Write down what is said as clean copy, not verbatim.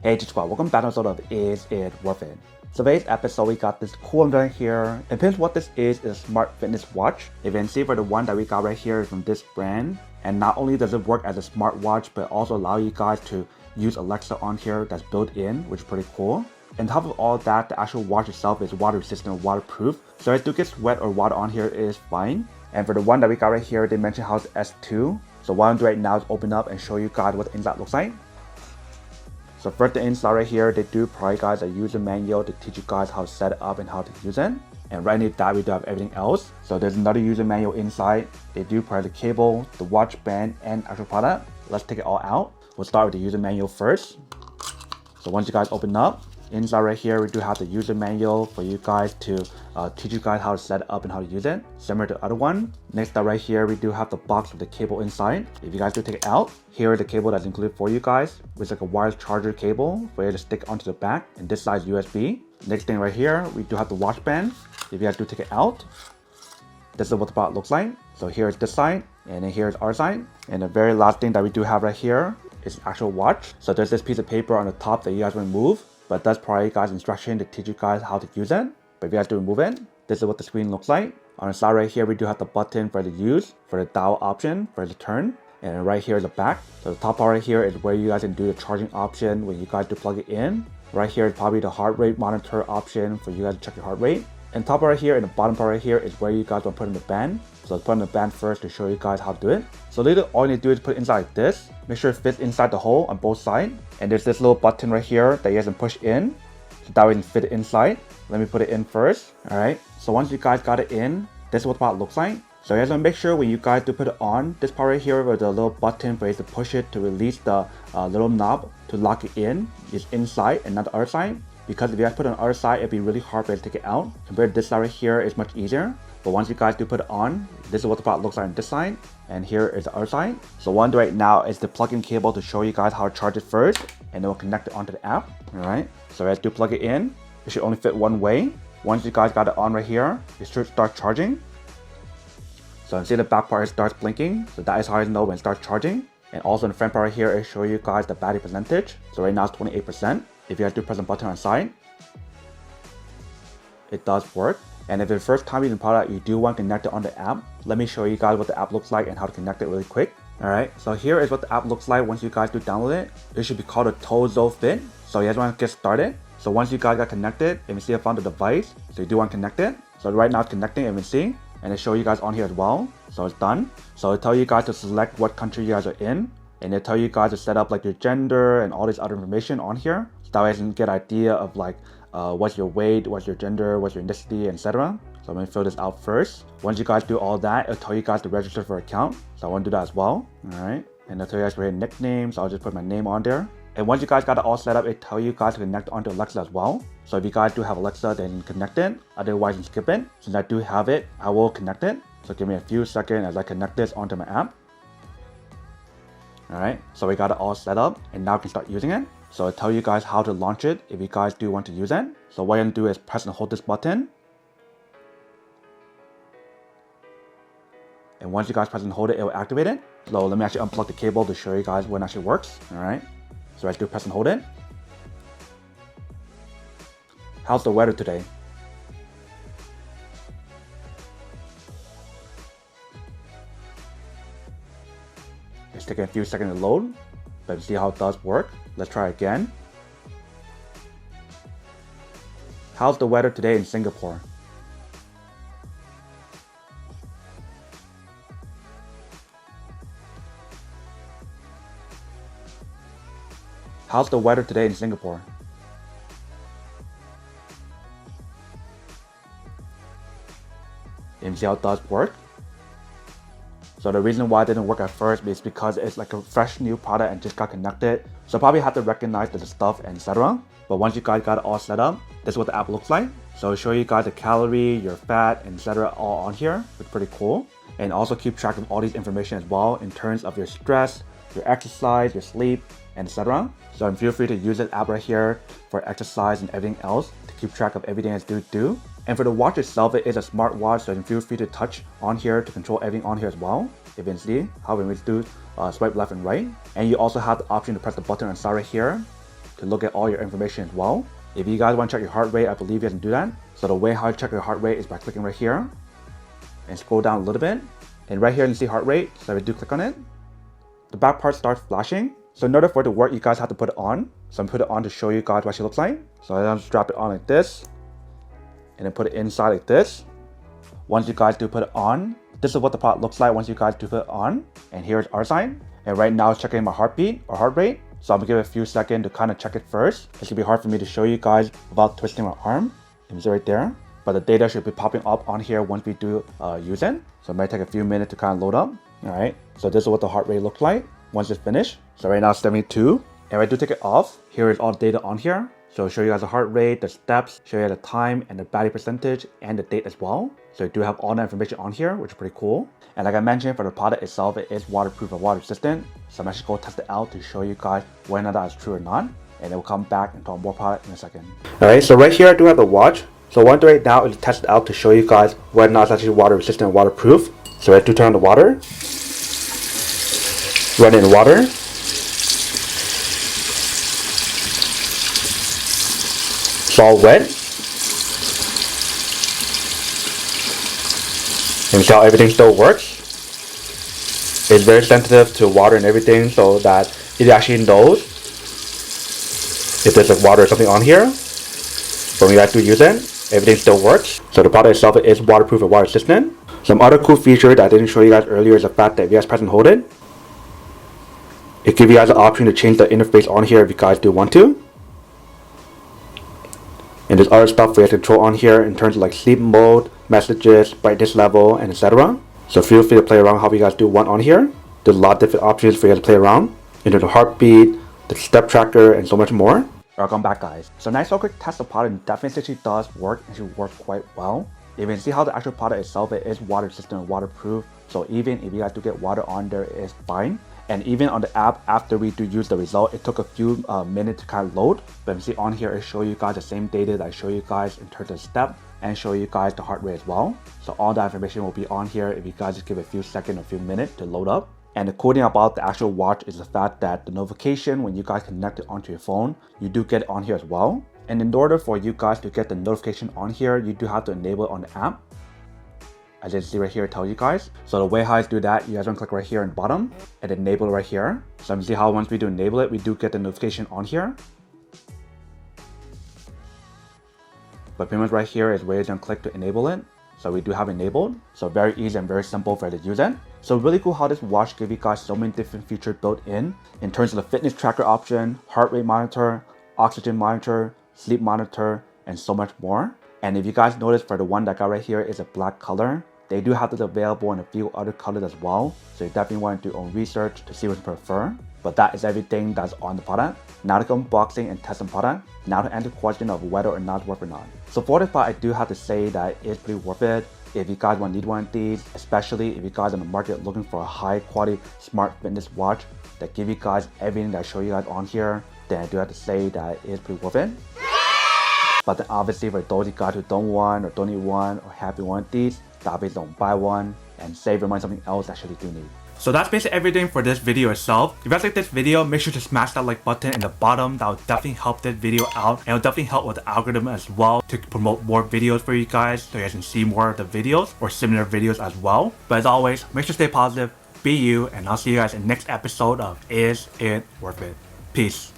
Hey Squad, welcome back to an episode of Is It Worth It? So today's episode we got this cool one here. And since what this is a smart fitness watch. If you can see for the one that we got right here is from this brand. And not only does it work as a smartwatch, but also allow you guys to use Alexa on here that's built in, which is pretty cool. On top of all that, the actual watch itself is water resistant and waterproof. So if it do get sweat or water on here, it is fine. And for the one that we got right here, they mentioned how it's S2. So what I'm doing right now is open up and show you guys what the inside looks like. So first the inside right here, they do provide guys a user manual to teach you guys how to set it up and how to use it. And right underneath that we do have everything else. So there's another user manual inside. They do provide the cable, the watch band, and actual product. Let's take it all out. We'll start with the user manual first. So once you guys open up, inside right here we do have the user manual for you guys to teach you guys how to set it up and how to use it, similar to the other one. Next up right here we do have the box with the cable inside. If you guys do take it out, here is the cable that's included for you guys, which is like a wireless charger cable for you to stick onto the back, and this side is USB. Next thing right here we do have the watch band. If you guys do take it out, this is what the box looks like. So here is this side, and then here is our side. And the very last thing that we do have right here is an actual watch. So there's this piece of paper on the top that you guys remove, but it does provide you guys instruction to teach you guys how to use it. But if you guys do remove it, this is what the screen looks like. On the side right here we do have the button for the use, for the dial option, for the turn, and right here is the back. So the top part right here is where you guys can do the charging option when you guys do plug it in. Right here is probably the heart rate monitor option for you guys to check your heart rate. And top right here and the bottom part right here is where you guys want to put in the band. So let's put in the band first to show you guys how to do it. So literally all you need to do is put it inside like this. Make sure it fits inside the hole on both sides. And there's this little button right here that you guys can push in. So that way you can fit it inside. Let me put it in first. Alright, so once you guys got it in, this is what the part looks like. So you guys want to make sure when you guys do put it on, this part right here with the little button for you to push it to release the little knob to lock it in is inside and not the other side. Because if you guys put it on the other side, it'd be really hard for you to take it out. Compared to this side right here, it's much easier. But once you guys do put it on, this is what the part looks like on this side. And here is the other side. So what I'm doing right now is the plug-in cable to show you guys how to charge it first. And then we'll connect it onto the app. Alright, so as do plug it in, it should only fit one way. Once you guys got it on right here, it should start charging. So you see the back part starts blinking. So that is how you know when it starts charging. And also in the front part right here, it shows you guys the battery percentage. So right now it's 28%. If you guys do press the button on the side, it does work. And if it's the first time using the product, you do want to connect it on the app. Let me show you guys what the app looks like and how to connect it really quick. Alright, so here is what the app looks like once you guys do download it. It should be called a TOZO Fit. So you guys want to get started. So once you guys got connected, you can see I found the device. So you do want to connect it. So right now it's connecting, you can see. And it show you guys on here as well. So it's done. So it'll tell you guys to select what country you guys are in. And it'll tell you guys to set up like your gender and all this other information on here. So that way you can get an idea of like what's your weight, what's your gender, what's your ethnicity, etc. So I'm going to fill this out first. Once you guys do all that, it'll tell you guys to register for an account. So I want to do that as well. Alright. And it'll tell you guys for your nickname. So I'll just put my name on there. And once you guys got it all set up, it'll tell you guys to connect onto Alexa as well. So if you guys do have Alexa, then connect it. Otherwise, you can skip it. Since I do have it, I will connect it. So give me a few seconds as I connect this onto my app. Alright, so we got it all set up and now we can start using it. So I'll tell you guys how to launch it if you guys do want to use it. So what you're going to do is press and hold this button. And once you guys press and hold it, it will activate it. So let me actually unplug the cable to show you guys when it actually works. Alright, so I do press and hold it. How's the weather today? It's taking a few seconds to load, but see how it does work. Let's try again. How's the weather today in Singapore? How's the weather today in Singapore? And see how it does work? So the reason why it didn't work at first is because it's like a fresh new product and just got connected. So probably have to recognize the stuff and etc. But once you guys got it all set up, this is what the app looks like. So it'll show you guys the calorie, your fat, etc. all on here. It's pretty cool. And also keep track of all these information as well in terms of your stress, your exercise, your sleep, etc. So feel free to use this app right here for exercise and everything else to keep track of everything as you do. And for the watch itself, it is a smartwatch, so you can feel free to touch on here to control everything on here as well. You can see how we do swipe left and right. And you also have the option to press the button on the side right here to look at all your information as well. If you guys want to check your heart rate, I believe you can do that. So the way how to check your heart rate is by clicking right here and scroll down a little bit. And right here you can see heart rate. So if I do click on it, the back part starts flashing. So in order for it to work, you guys have to put it on. So I'm putting it on to show you guys what she looks like. So I just drop it on like this and then put it inside like this. Once you guys do put it on, this is what the product looks like once you guys do put it on. And here's our side. And right now it's checking my heartbeat or heart rate. So I'm gonna give it a few seconds to kind of check it first. It's gonna be hard for me to show you guys without twisting my arm. It's right there. But the data should be popping up on here once we do use it. So it might take a few minutes to kind of load up. All right. So this is what the heart rate looks like once it's finished. So right now it's 72. And if I do take it off, here is all the data on here. So I'll show you guys the heart rate, the steps, show you the time and the battery percentage and the date as well. So you do have all the information on here, which is pretty cool. And like I mentioned, for the product itself, it is waterproof and water resistant. So I'm actually going to test it out to show you guys whether or not that is true or not. And then we'll come back and talk more product in a second. All right, so right here I do have the watch. So what I'm doing right now is test it out to show you guys whether or not it's actually water resistant and waterproof. So I do turn on the water, run in water. It's all wet. And see how everything still works. It's very sensitive to water and everything, so that it actually knows if there's like water or something on here. When you guys do use it, everything still works. So the product itself is waterproof and water resistant. Some other cool feature that I didn't show you guys earlier is the fact that if you guys press and hold it, it gives you guys the option to change the interface on here if you guys do want to. And there's other stuff for you to control on here in terms of like sleep mode, messages, brightness level, and etc. So feel free to play around how you guys do want on here. There's a lot of different options for you guys to play around. Into the heartbeat, the step tracker, and so much more. Welcome back, guys. So nice little quick test of product definitely does work and should work quite well. You can see how the actual product itself is water resistant and waterproof. So even if you guys do get water on there, it's fine. And even on the app, after we do use the result, it took a few minutes to kind of load. But you see on here, it show you guys the same data that I show you guys in terms of step and show you guys the heart rate as well. So all that information will be on here if you guys just give a few seconds or a few minutes to load up. And the cool thing about the actual watch is the fact that the notification, when you guys connect it onto your phone, you do get it on here as well. And in order for you guys to get the notification on here, you do have to enable it on the app. As you can see right here, it tells you guys. So the way how I do that, you guys want to click right here in the bottom and enable it right here. So you can see how once we do enable it, we do get the notification on here. But pretty much right here is where you're going to click to enable it. So we do have enabled. So very easy and very simple for you to use it. So really cool how this watch gives you guys so many different features built in terms of the fitness tracker option, heart rate monitor, oxygen monitor, sleep monitor, and so much more. And if you guys notice, for the one that I got right here is a black color. They do have this available in a few other colors as well. So you definitely want to do your own research to see what you prefer. But that is everything that's on the product. Now to go unboxing and test the product. Now to answer the question of whether or not it's worth or not. So for this part, I do have to say that it's pretty worth it. If you guys need one of these, especially if you guys are in the market looking for a high quality smart fitness watch that give you guys everything that I show you guys on here, then I do have to say that it's pretty worth it. But then obviously for those of you guys who don't want or don't need one or have one of these, obviously don't buy one and save your money on something else that you actually do need. So that's basically everything for this video itself. If you guys like this video, make sure to smash that like button in the bottom. That will definitely help this video out, and it will definitely help with the algorithm as well to promote more videos for you guys so you guys can see more of the videos or similar videos as well. But as always, make sure to stay positive, be you, and I'll see you guys in the next episode of Is It Worth It? Peace.